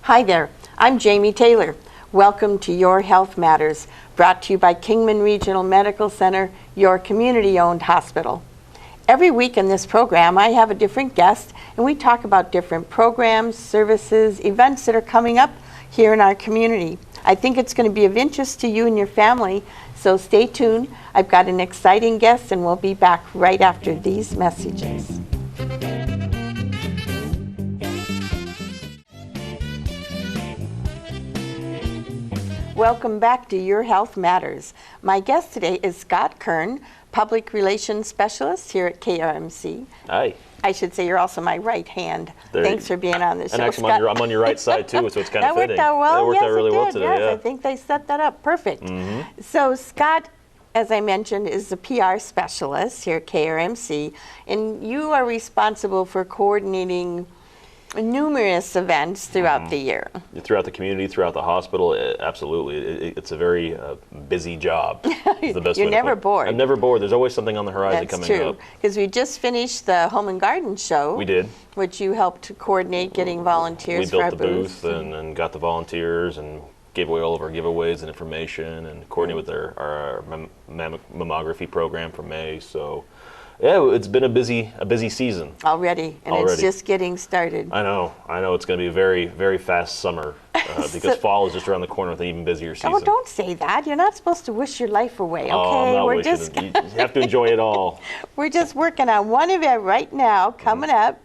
Hi there, I'm Jamie Taylor. Welcome to Your Health Matters, brought to you by Kingman Regional Medical Center, your community-owned hospital. Every week in this program, I have a different guest, and we talk about different programs, services, events that are coming up here in our community. I think it's going to be of interest to you and your family, so stay tuned. I've got an exciting guest, and we'll be back right after these messages. Welcome back to Your Health Matters. My guest today is Scott Kern, Public Relations Specialist here at KRMC. Hi. I should say you're also my right hand. Thanks for being on the show, and actually, Scott. I'm on your right side too, so it's kind of fitting. That worked out well. It worked out really well today. Yes, yeah. I think they set that up perfect. So Scott, as I mentioned, is the PR specialist here at KRMC, and you are responsible for coordinating numerous events throughout the year. Throughout the community, throughout the hospital, absolutely. It's a very busy job. Is the best You're way to never put it. bored. I'm never bored. There's always something on the horizon That's coming true. up. Because we just finished the Home and Garden Show. We did. Which you helped to coordinate getting volunteers for our We built the booth and got the volunteers and gave away all of our giveaways and information and coordinated with our mammography program for May. So yeah, it's been a busy season already, and it's just getting started. I know. It's going to be a very, very fast summer because fall is just around the corner with an even busier season. Oh, don't say that. You're not supposed to wish your life away, okay? Oh, I'm not wishing it. You have to enjoy it all. We're just working on one event right now coming up.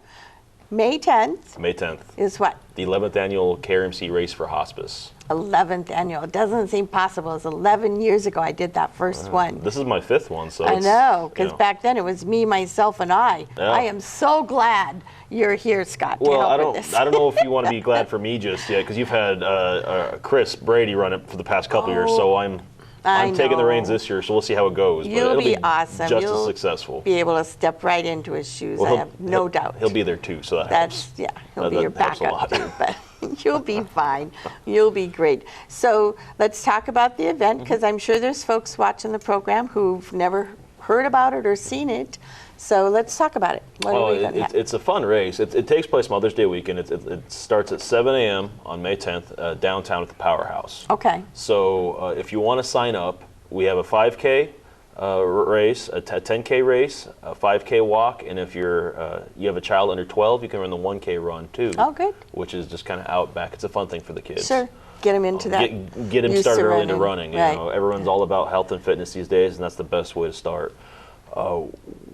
May 10th. May 10th. Is what? The 11th annual KRMC Race for Hospice. 11th annual. It doesn't seem possible. It was 11 years ago I did that first one. This is my 5th one, so I know, because back then it was me, myself, and I. Yeah. I am so glad you're here, Scott, well, to help with this. I don't know if you want to be glad for me just yet, because you've had Chris Brady run it for the past couple years, so I'm taking the reins this year, so we'll see how it goes. You'll be awesome. Just You'll as successful. Be able to step right into his shoes. I have no doubt. He'll be there too, so that's helps. Yeah, he'll be your helps backup too. But you'll be fine. You'll be great. So let's talk about the event, because I'm sure there's folks watching the program who've never heard about it or seen it. So let's talk about it. It's a fun race. It takes place Mother's Day weekend. It starts at 7 a.m. on May 10th downtown at the Powerhouse. Okay. So if you want to sign up, we have a 5K race, a 10K race, a 5K walk, and if you have a child under 12, you can run the 1K run too. Oh, good. Which is just kind of out back. It's a fun thing for the kids. Sure. Get them into that. Get them started early into running. Right. You know, everyone's all about health and fitness these days, and that's the best way to start.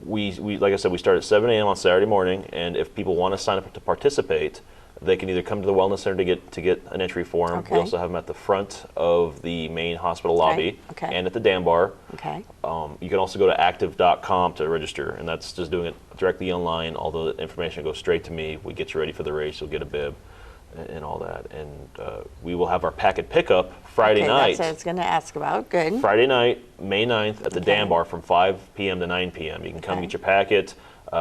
We like I said, we start at 7 a.m. on Saturday morning, and if people want to sign up to participate, they can either come to the Wellness Center to get an entry form. Okay. We also have them at the front of the main hospital lobby and at the dam bar. Okay. You can also go to active.com to register, and that's just doing it directly online. All the information goes straight to me. We get you ready for the race. You'll get a bib and all that. And we will have our packet pickup Friday night. That's what I was going to ask about. Good. Friday night, May 9th at the dam bar from 5 p.m. to 9 p.m. You can come get your packet.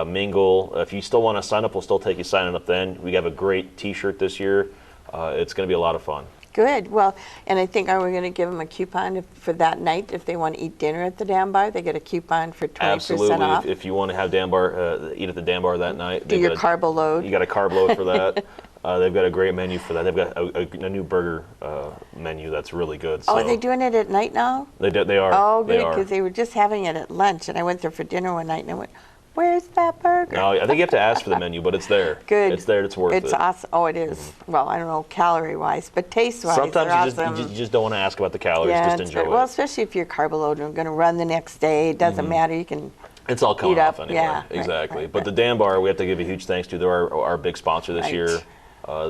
Mingle. If you still want to sign up, we'll still take you signing up then. We have a great T-shirt this year. It's going to be a lot of fun. Good. Well, and I think we're going to give them a coupon for that night if they want to eat dinner at the dam bar. They get a coupon for 20% Absolutely. off. If you want to have dam bar, eat at the dam bar that night. Do your carbo load. You got a carb load for that. They've got a great menu for that. They've got a new burger menu that's really good. So. Oh, are they doing it at night now? They are. Oh, good, because they were just having it at lunch, and I went there for dinner one night, and I went, where's that burger? No, I think you have to ask for the menu, but it's there. Good. It's there. It's worth it. It's awesome. Oh, it is. Well, I don't know calorie-wise, but taste-wise, sometimes they're awesome. you just don't want to ask about the calories. Yeah, just enjoy it. Well, especially if you're carb loaded and going to run the next day, it doesn't matter. You can. It's all coming off anyway. Yeah, exactly. Right. But the dam bar, we have to give a huge thanks to. They're our big sponsor this year.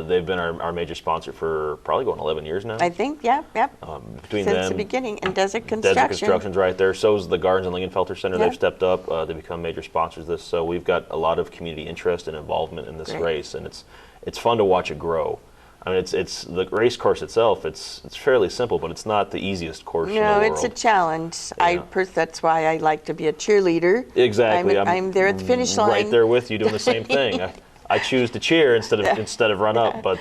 They've been our major sponsor for probably going 11 years now. I think, yep. Between Since them, the beginning, and Desert Construction. Desert Construction's right there. So is the Gardens and Lingenfelter Center. Yeah. They've stepped up. They become major sponsors of this. So we've got a lot of community interest and involvement in this race, and it's fun to watch it grow. I mean, it's the race course itself. It's fairly simple, but it's not the easiest course in the world. No, it's a challenge. Yeah. That's why I like to be a cheerleader. Exactly. I'm there at the finish line. Right there with you, doing the same thing. I choose to cheer instead of run up, but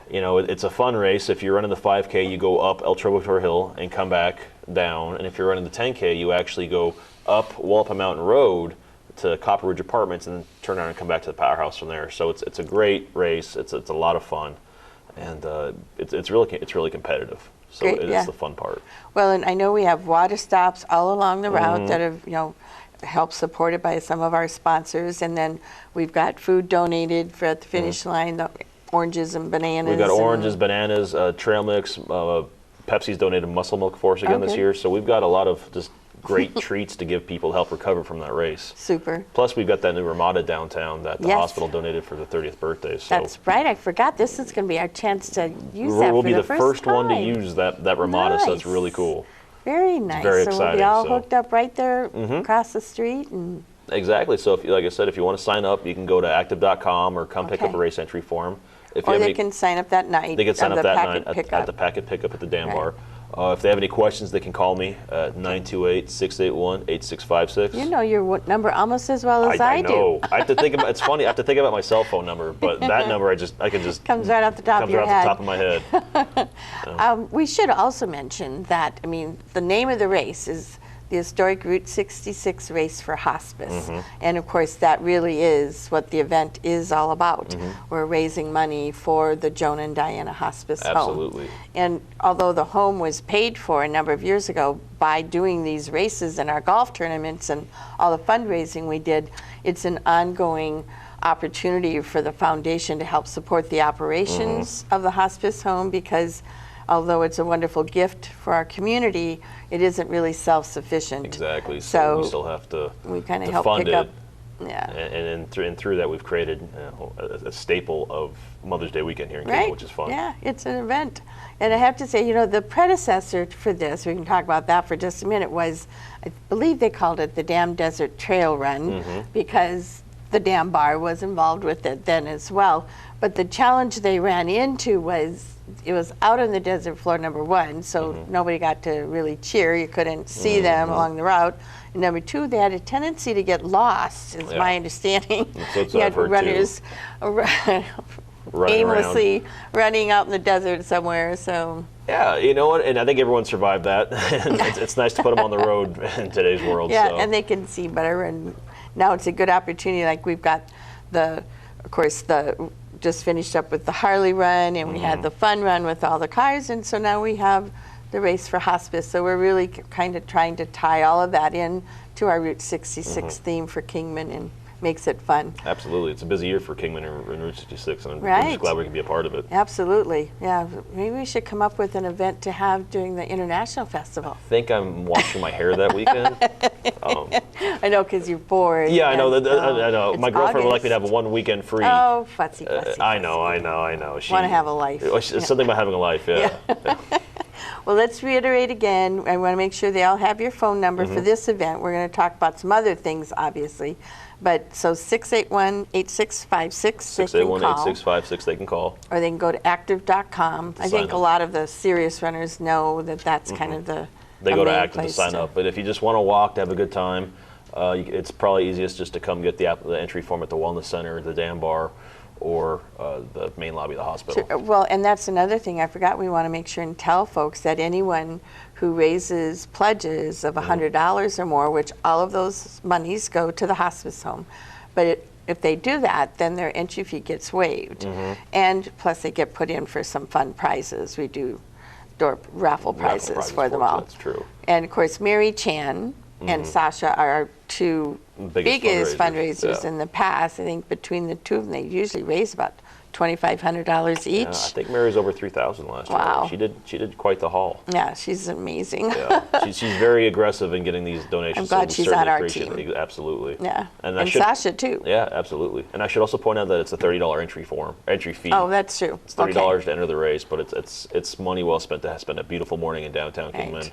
it's a fun race. If you're running the 5K, you go up El Trobotor Hill and come back down, and if you're running the 10K, you actually go up Walpa Mountain Road to Copper Ridge Apartments and then turn around and come back to the Powerhouse from there. So it's a great race. It's a lot of fun. and it's really competitive. So Great, it's the fun part. Well, and I know we have water stops all along the route that have, helped supported by some of our sponsors, and then we've got food donated for at the finish line, the oranges and bananas. We've got oranges, bananas, trail mix. Pepsi's donated muscle milk for us again this year, so we've got a lot of just great treats to give people to help recover from that race. Super. Plus, we've got that new Ramada downtown that the hospital donated for the 30th birthday. So that's right. I forgot. This is going to be our chance to use that we'll for be the the first time. one to use that Ramada, so it's Nice. really cool. Very nice. very so we'll exciting, be all so- hooked up right there across the street. And Exactly. So, like I said, if you want to sign up, you can go to active.com or come pick up a race entry form. If you or have they any, can sign up that night. they can sign of up the that packet night pickup. at the packet pickup at the dam bar. If they have any questions, they can call me at 928-681-8656. You know your number almost as well as I do. know. I have to think about. It's funny. I have to think about my cell phone number, but that number I can just Comes right off the top of comes your right head. off the top of my head. We should also mention that, the name of the race is the historic Route 66 Race for Hospice. And of course, that really is what the event is all about. We're raising money for the Joan and Diana Hospice Home. Absolutely. And although the home was paid for a number of years ago by doing these races and our golf tournaments and all the fundraising we did, it's an ongoing opportunity for the foundation to help support the operations of the hospice home, because although it's a wonderful gift for our community, it isn't really self-sufficient. Exactly. So we still have to we kind of to help fund pick it. up. Yeah. And through that, we've created a staple of Mother's Day weekend here in Kern, which is fun. Yeah, it's an event. And I have to say, the predecessor for this, we can talk about that for just a minute, was, I believe they called it the Dam Desert Trail Run, because the Dam Bar was involved with it then as well. But the challenge they ran into was, it was out on the desert floor, number one, so nobody got to really cheer. You couldn't see them along the route. And number two, they had a tendency to get lost, is my understanding. That's You what had I've heard runners Running aimlessly around. running out in the desert somewhere. So Yeah, you know what? And I think everyone survived that. And it's nice to put them on the road in today's world. yeah, so. and they can see better. And now it's a good opportunity. Like we've got just finished up with the Harley run, and we had the fun run with all the cars, and so now we have the race for hospice. So we're really kind of trying to tie all of that in to our Route 66 theme for Kingman, and makes it fun. Absolutely. It's a busy year for Kingman and Route 66, and I'm Right. just glad we can be a part of it. Absolutely, yeah. Maybe we should come up with an event to have during the International Festival. I think I'm washing my hair that weekend. I know, because you're bored. Yeah, I know. and, I know. it's My girlfriend would like me to have August. one weekend free. Oh, fussy. I know. She Want to have a life. It's something about having a life, yeah. Well, let's reiterate again. I want to make sure they all have your phone number for this event. We're going to talk about some other things, obviously. But so 681-8656, they can call. 681-8656, they can call. Or they can go to active.com. I think sign a up. lot of the serious runners know that that's kind of the They go to main Active to place sign up. But if you just want to walk, to have a good time, it's probably easiest just to come get the entry form at the Wellness Center, the Dam Bar, or the main lobby of the hospital. Sure. Well, and that's another thing I forgot. We want to make sure and tell folks that anyone who raises pledges of $100 or more, which all of those monies go to the hospice home, but if they do that, then their entry fee gets waived, and plus they get put in for some fun prizes. We do raffle prizes for them all. That's true. And of course, Mary Chan and Sasha are our two biggest fundraisers yeah. in the past. I think between the two of them, they usually raise about $2,500 each. Yeah, I think Mary's over 3,000 last Wow. year. She did quite the haul. Yeah, she's amazing. Yeah, she's very aggressive in getting these donations. I'm glad so we she's certainly on our appreciate team. it. Absolutely. Yeah, and and Sasha too. Yeah, absolutely. And I should also point out that it's a $30 entry fee. Oh, that's true. It's $30 to enter the race, but it's money well spent to spend a beautiful morning in downtown Kingman.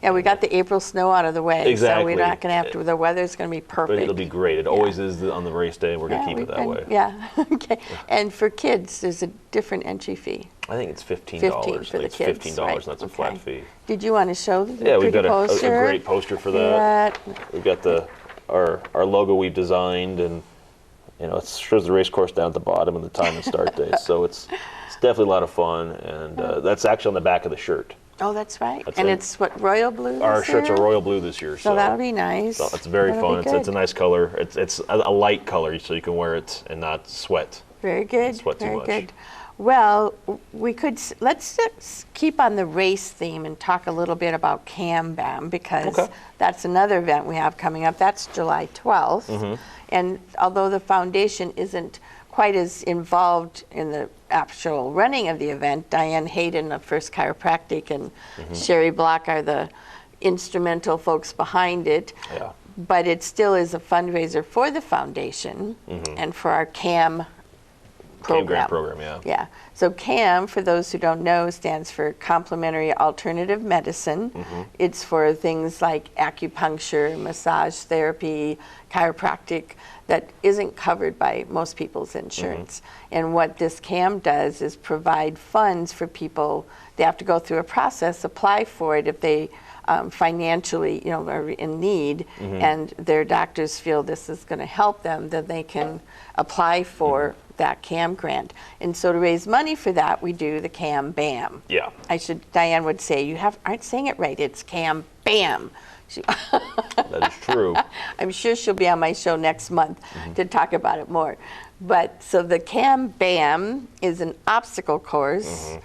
Yeah, we got the April snow out of the way, Exactly. so we're not going to have to. The weather's going to be perfect. But it'll be great. It always is on the race day, and we're going to keep it that way. Yeah, okay. And for kids, there's a different entry fee. I think it's $15. 15 I for think the it's kids, $15, right, and that's a okay. flat fee. Did you want to show the Yeah, we've got pretty a poster? great poster for that. We've got our logo we've designed, and it shows the race course down at the bottom and the time and start date. So it's definitely a lot of fun, and that's actually on the back of the shirt. Oh, that's right. That's and it. it's what, royal blue? Our this shirts year? are royal blue this year. So that'll be nice. So it's very That'll fun. be It's a good. nice color. It's a light color, so you can wear it and not sweat. Very good. Sweat too Very much. good. Well, let's keep on the race theme and talk a little bit about Cam Bam, because Okay. that's another event we have coming up. That's July 12th. And although the foundation isn't quite as involved in the actual running of the event, Diane Hayden of First Chiropractic and Sherry Block are the instrumental folks behind it. Yeah. But it still is a fundraiser for the foundation and for our CAM program. CAM grant program, yeah. Yeah. So CAM, for those who don't know, stands for Complementary Alternative Medicine. It's for things like acupuncture, massage therapy, chiropractic that isn't covered by most people's insurance. And what this CAM does is provide funds for people. They have to go through a process, apply for it if they financially, are in need, and their doctors feel this is going to help them, then they can apply for that CAM grant. And so to raise money for that, we do the CAM BAM. Yeah. Diane would say, you aren't saying it right, it's CAM BAM. That is true. I'm sure she'll be on my show next month to talk about it more. But so the CAM BAM is an obstacle course.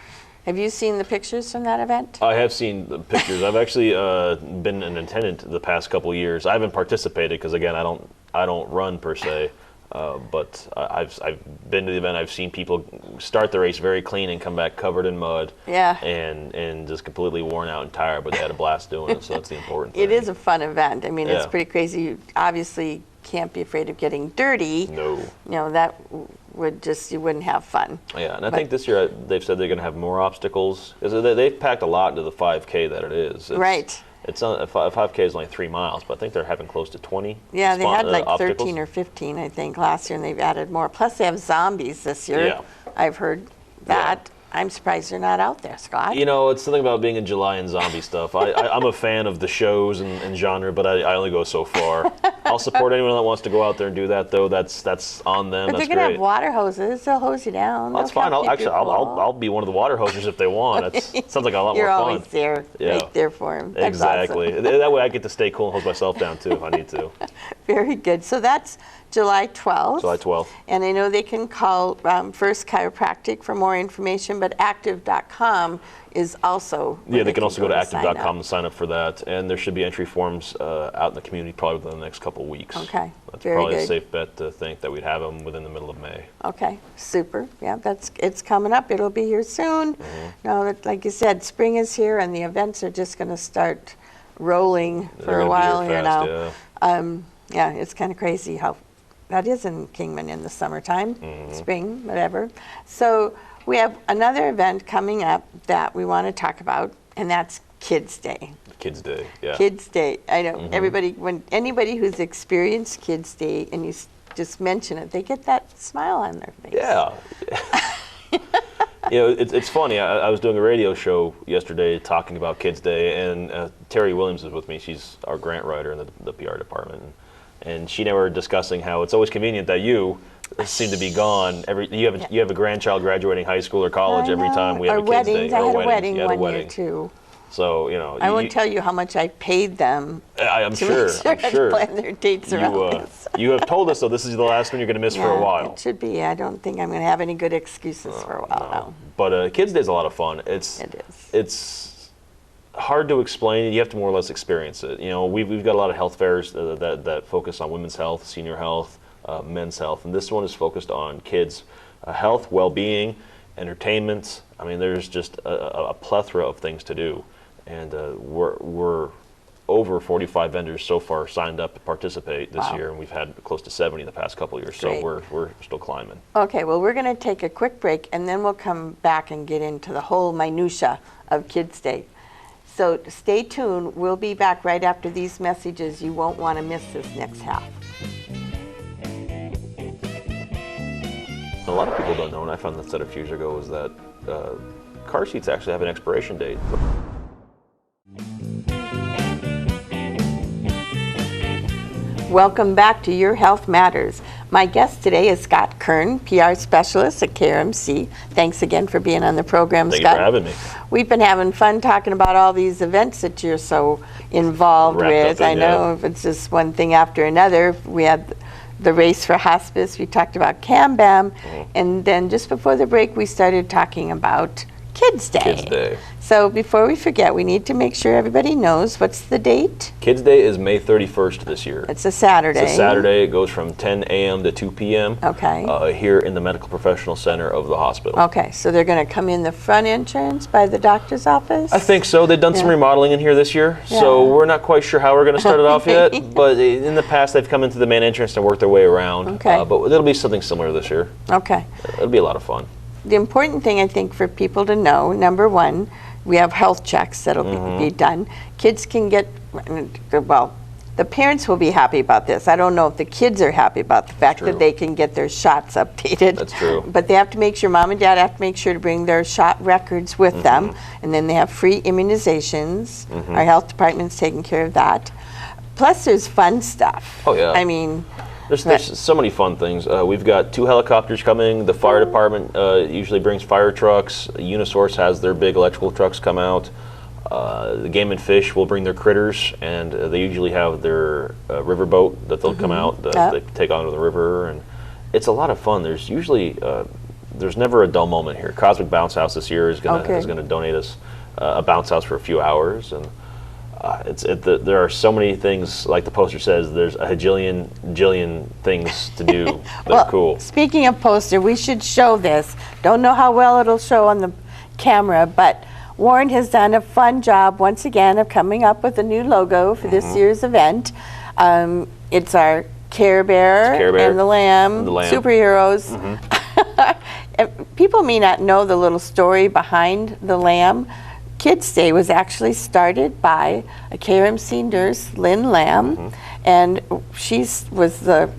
Have you seen the pictures from that event? I have seen the pictures. I've actually been an attendant the past couple of years. I haven't participated because, again, I don't run per se. But I've been to the event. I've seen people start the race very clean and come back covered in mud. Yeah. And just completely worn out and tired, but they had a blast doing it. So that's the important thing. It is a fun event. I mean, it's Yeah. pretty crazy. You obviously can't be afraid of getting dirty. No. That you wouldn't have fun. Yeah, and I think this year they've said they're going to have more obstacles. Because they've packed a lot into the 5K that it is. Right. It's not, a 5K is only 3 miles, but I think they're having close to 20. Yeah, they had like obstacles. 13 or 15, I think, last year, and they've added more. Plus, they have zombies this year. Yeah. I've heard that. I'm surprised they're not out there, Scott. It's something about being in July and zombie stuff. I'm a fan of the shows and genre, but I only go so far. I'll support anyone that wants to go out there and do that, though. That's on them. But That's they're going to great. have water hoses. They'll hose you down. That's They'll fine. help keep you cool. I'll be one of the water hosers if they want. It sounds like a lot You're more fun. always there, Yeah. right there for them. That's Exactly. awesome. That way I get to stay cool and hose myself down too if I need to. Very good. So that's July 12th. July 12th. And I know they can call First Chiropractic for more information, but active.com is also where Yeah, they can also go to sign active.com up. and sign up for that. And there should be entry forms out in the community probably within the next couple of weeks. Okay, That's very probably good. a safe bet to think that we'd have them within the middle of May. Okay, super. Yeah, it's coming up. It'll be here soon. No, like you said, spring is here, and the events are just going to start rolling for They're a gonna be while here here fast, now. Yeah, it's kind of crazy how that is in Kingman in the summertime, spring, whatever. So we have another event coming up that we want to talk about, and that's Kids Day. Kids Day, yeah. Kids Day. I know anybody who's experienced Kids Day and you just mention it, they get that smile on their face. Yeah. It's funny. I was doing a radio show yesterday talking about Kids Day, and Terry Williams is with me. She's our grant writer in the PR department. And she and I were discussing how it's always convenient that you seem to be gone. You have a grandchild graduating high school or college every time we have a Kids Day. I had a weddings. wedding You had a one wedding. year too. So, I won't tell you how much I paid them I'm to sure. make sure I'm sure. to plan their dates around this. You have told us, though, this is the last one you're going to miss for a while. It should be. I don't think I'm going to have any good excuses for a while now. But Kids Day is a lot of fun. It is. It's hard to explain. You have to more or less experience it. We've got a lot of health fairs that focus on women's health, senior health, men's health, and this one is focused on kids' health, well-being, entertainment. I mean, there's just a plethora of things to do, and we're over 45 vendors so far signed up to participate this year, and we've had close to 70 the past couple of years. Great. So we're still climbing. Okay, well, we're going to take a quick break, and then we'll come back and get into the whole minutia of Kids Day. So stay tuned. We'll be back right after these messages. You won't want to miss this next half. A lot of people don't know, and I found this out a few years ago, is that car seats actually have an expiration date. Welcome back to Your Health Matters. My guest today is Scott Kern, PR specialist at KRMC. Thanks again for being on the program, Thank Scott. you for having me. We've been having fun talking about all these events that you're so involved Wrapped up with. in, I know if it's just one thing after another. We had the race for hospice. We talked about CAM-BAM. And then just before the break, we started talking about Kids Day. Kids Day. So before we forget, we need to make sure everybody knows what's the date. Kids Day is May 31st this year. It's a Saturday. It's a Saturday. It goes from 10 a.m. to 2 p.m. Okay. Here in the Medical Professional Center of the hospital. Okay, so they're going to come in the front entrance by the doctor's office? I think so. They've done some remodeling in here this year, so we're not quite sure how we're going to start it off yet. But in the past, they've come into the main entrance and worked their way around. Okay. But it'll be something similar this year. Okay. It'll be a lot of fun. The important thing, I think, for people to know, number one, we have health checks that'll be done. Kids can get, well, the parents will be happy about this. I don't know if the kids are happy about the fact that they can get their shots updated. That's true. But they have to make sure, mom and dad have to make sure to bring their shot records with them. And then they have free immunizations. Our health department's taking care of that. Plus, there's fun stuff. Oh, yeah. I mean, There's so many fun things. We've got 2 helicopters coming. The fire department usually brings fire trucks. Unisource has their big electrical trucks come out. The Game and Fish will bring their critters, and they usually have their riverboat that they'll come out that they take onto the river, and it's a lot of fun. There's usually there's never a dull moment here. Cosmic Bounce House this year is gonna donate us a bounce house for a few hours, and there are so many things, like the poster says, there's a jillion things to do that are cool. Speaking of poster, we should show this. Don't know how well it'll show on the camera, but Warren has done a fun job once again of coming up with a new logo for this year's event. It's our Care Bear and the Lamb, superheroes. People may not know the little story behind the Lamb. Kids Day was actually started by a KRMC nurse, Lynn Lamb, and she was the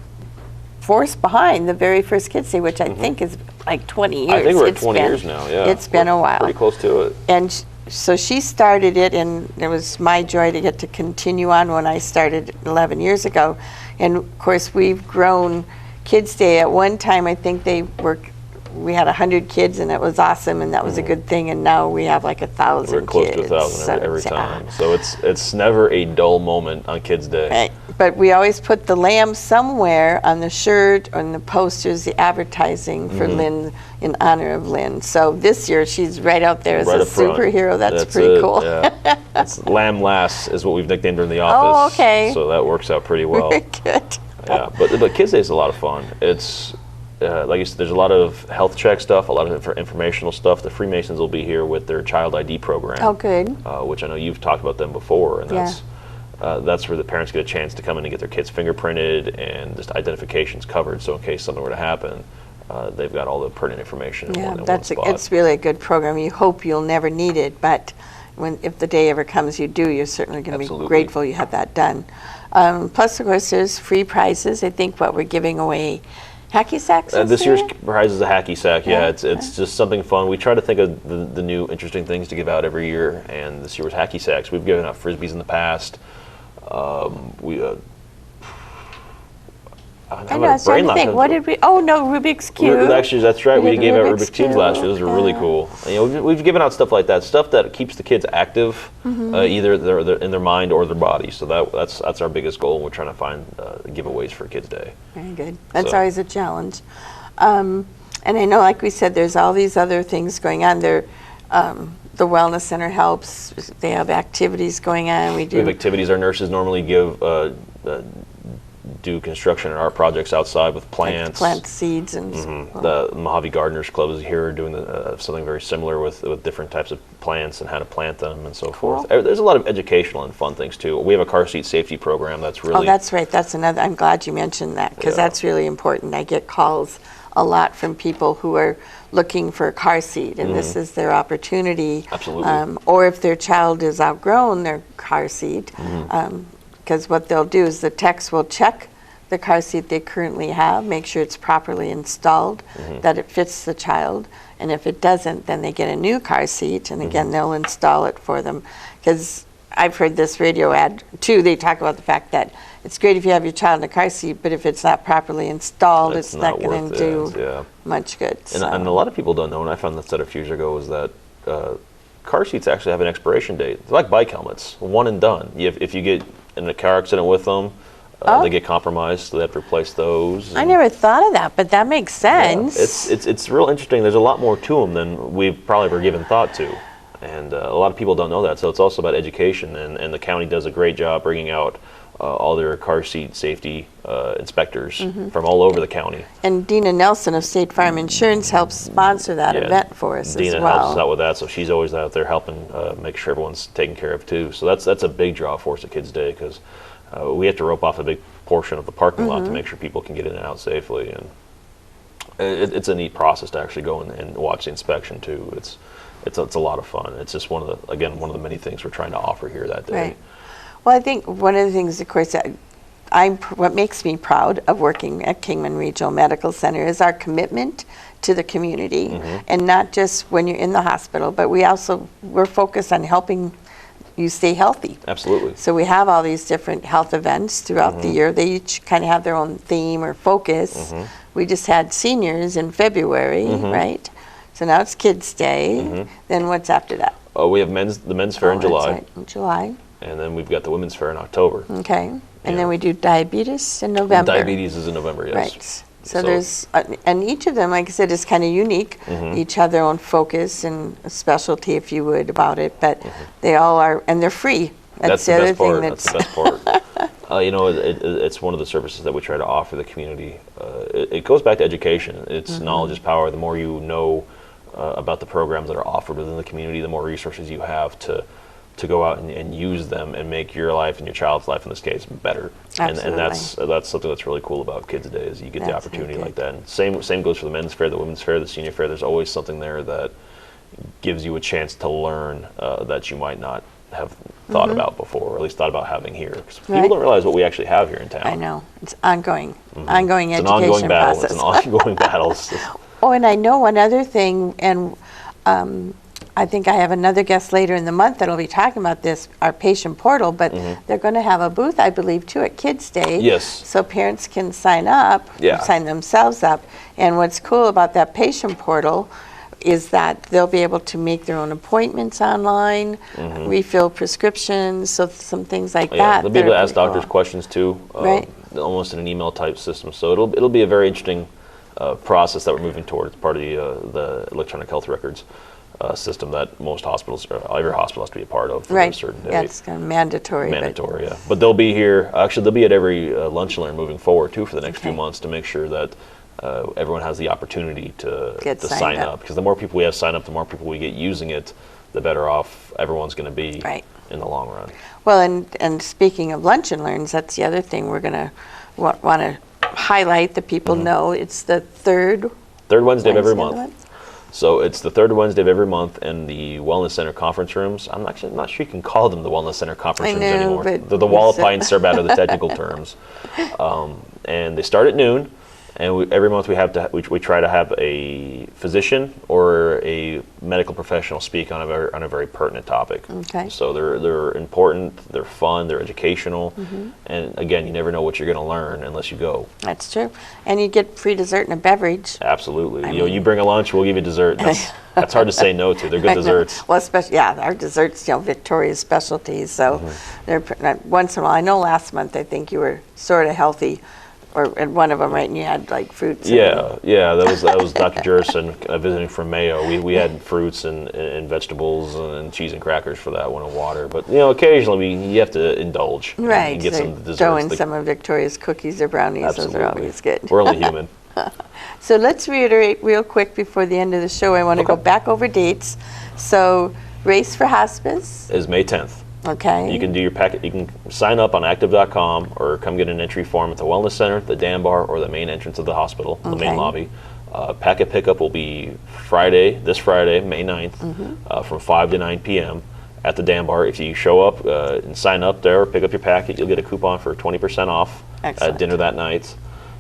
force behind the very first Kids Day, which I think is like 20 years. I think we're at 20 years now, yeah. It's been a while. Pretty close to it. And so she started it, and it was my joy to get to continue on when I started 11 years ago. And of course, we've grown Kids Day. At one time, I think we had 100 kids, and it was awesome, and that was a good thing. And now we have like 1,000 kids. We're close to 1,000 every time. So it's never a dull moment on Kids Day. Right. But we always put the lamb somewhere on the shirt, on the posters, the advertising for Lynn, in honor of Lynn. So this year she's right out there as a superhero. That's pretty cool. Yeah. It's Lamb Lass is what we've nicknamed her in the office. Oh, okay. So that works out pretty well. Very good. Yeah, but Kids Day is a lot of fun. It's like you said, there's a lot of health check stuff, a lot of informational stuff. The Freemasons will be here with their child ID program. Oh, good. Which I know you've talked about them before, and that's where the parents get a chance to come in and get their kids fingerprinted and just identifications covered. So in case something were to happen, they've got all the pertinent information in one spot. It's really a good program. You hope you'll never need it, but if the day ever comes you do, you're certainly going to be grateful you have that done. Plus, of course, there's free prizes. I think what we're giving away, hacky sacks this year's prize is a hacky sack. Yeah, it's just something fun. We try to think of the new interesting things to give out every year, and this year was hacky sacks. We've given out frisbees in the past. I know, I was trying to think, what did we, Rubik's Cube. Actually, that's right, we gave out Rubik's Cubes last year. Those are really cool. We've given out stuff like that, stuff that keeps the kids active, either in their mind or their body. So that's our biggest goal, and we're trying to find giveaways for Kids Day. Very good. That's always a challenge. And I know, like we said, there's all these other things going on there. The Wellness Center helps. They have activities going on. We have activities. Our nurses normally do construction and art projects outside with plants. Like plant seeds and the Mojave Gardeners Club is here doing something very similar with different types of plants and how to plant them and so forth. There's a lot of educational and fun things too. We have a car seat safety program that's really... Oh, that's right. That's another... I'm glad you mentioned that, because that's really important. I get calls a lot from people who are looking for a car seat, and this is their opportunity. Absolutely. Or if their child is outgrown their car seat, because what they'll do is the techs will check the car seat they currently have, make sure it's properly installed, that it fits the child, and if it doesn't, then they get a new car seat, and again, they'll install it for them. Because I've heard this radio ad too, they talk about the fact that it's great if you have your child in a car seat, but if it's not properly installed, it's not going to do much good. And a lot of people don't know, and I found this out a few years ago, is that car seats actually have an expiration date. They're like bike helmets, one and done. If you get in a car accident with them, They get compromised, so they have to replace those. I never thought of that, but that makes sense. Yeah, it's real interesting. There's a lot more to them than we've probably ever given thought to. And a lot of people don't know that, so it's also about education, and the county does a great job bringing out all their car seat safety inspectors from all over the county. And Dina Nelson of State Farm Insurance helps sponsor that event for us Dina as well. helps us out with that, so she's always out there helping make sure everyone's taken care of too. So that's a big draw for us at Kids Day, because we have to rope off a big portion of the parking lot to make sure people can get in and out safely. And it's a neat process to actually go and watch the inspection too. It's a lot of fun. It's just one of the many things we're trying to offer here that day. Right. Well, I think one of the things, of course, what makes me proud of working at Kingman Regional Medical Center is our commitment to the community, and not just when you're in the hospital, but we're focused on helping you stay healthy. Absolutely. So we have all these different health events throughout the year. They each kind of have their own theme or focus. We just had seniors in February, right? So now it's Kids Day. Then what's after that? We have the men's fair in July. That's right, in July. And then we've got the women's fair in October. Okay. And then we do diabetes in November. Diabetes is in November, yes. Right. So there's, and each of them, like I said, is kind of unique. Each have their own focus and a specialty, if you would, about it. But they all are, and they're free. That's the best part. That's the best part. It's one of the services that we try to offer the community. It goes back to education. It's knowledge is power. The more you know about the programs that are offered within the community, the more resources you have to go out and use them and make your life and your child's life, in this case, better. Absolutely. And that's something that's really cool about Kids Day, is you get the opportunity like that. And same goes for the men's fair, the women's fair, the senior fair. There's always something there that gives you a chance to learn that you might not have thought about before, or at least thought about having here. 'Cause people don't realize what we actually have here in town. I know. It's ongoing education It's an ongoing battle. process. It's an ongoing battle. Oh, and I know one other thing, and I think I have another guest later in the month that'll be talking about this, our patient portal, but they're going to have a booth, I believe, too, at Kids Day. Yes. So parents can sign up, sign themselves up. And what's cool about that patient portal is that they'll be able to make their own appointments online, refill prescriptions, so some things like that. They'll be able to ask doctors questions too, right. Almost in an email type system. So it'll be a very interesting process that we're moving toward. It's part of the electronic health records system that most hospitals, or every hospital, has to be a part of for a certain date. Yeah, it's kind of mandatory. Mandatory, yeah. But they'll be here. Actually, they'll be at every lunch and learn moving forward too for the next few months, to make sure that everyone has the opportunity to sign up. Because the more people we have sign up, the more people we get using it, the better off everyone's going to be in the long run. Well, and speaking of lunch and learns, that's the other thing we're going to want to highlight, that people know. It's the third Wednesday of every month. So it's the third Wednesday of every month in the Wellness Center conference rooms. I'm actually not sure you can call them the Wellness Center conference rooms anymore. The Wallapine Serbat are the technical terms. And they start at noon. And every month we try to have a physician or a medical professional speak on a very pertinent topic. Okay. So they're important, they're fun, they're educational, and again, you never know what you're going to learn unless you go. That's true, and you get free dessert and a beverage. Absolutely. You bring a lunch, we'll give you dessert. That's hard to say no to. They're good desserts. Well, especially our desserts, Victoria's specialties. So they're once in a while. I know last month I think you were sort of healthy. Or in one of them, right? And you had like fruits. Yeah. That was Dr. Jerson visiting from Mayo. We had fruits and vegetables and cheese and crackers for that one, and water. But occasionally you have to indulge. Right. And get some desserts. Throw in some of Victoria's cookies or brownies. Absolutely. Those are always good. We're only human. So let's reiterate real quick before the end of the show. I want to go back over dates. So Race for Hospice is May 10th. Okay. You can do your packet. You can sign up on active.com or come get an entry form at the Wellness Center, the Dan Bar, or the main entrance of the hospital, the main lobby. Packet pickup will be this Friday, May 9th, from 5 to 9 p.m. at the Dan Bar. If you show up and sign up there or pick up your packet, you'll get a coupon for 20% off at dinner that night.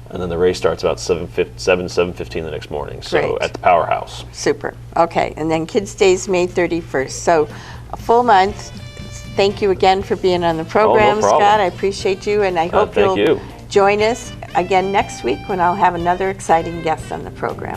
And then the race starts about 7:15 the next morning. So at the Powerhouse. Super. Okay. And then Kids Day's May 31st. So a full month. Thank you again for being on the program, no problem. Scott. I appreciate you, and I hope you'll join us again next week when I'll have another exciting guest on the program.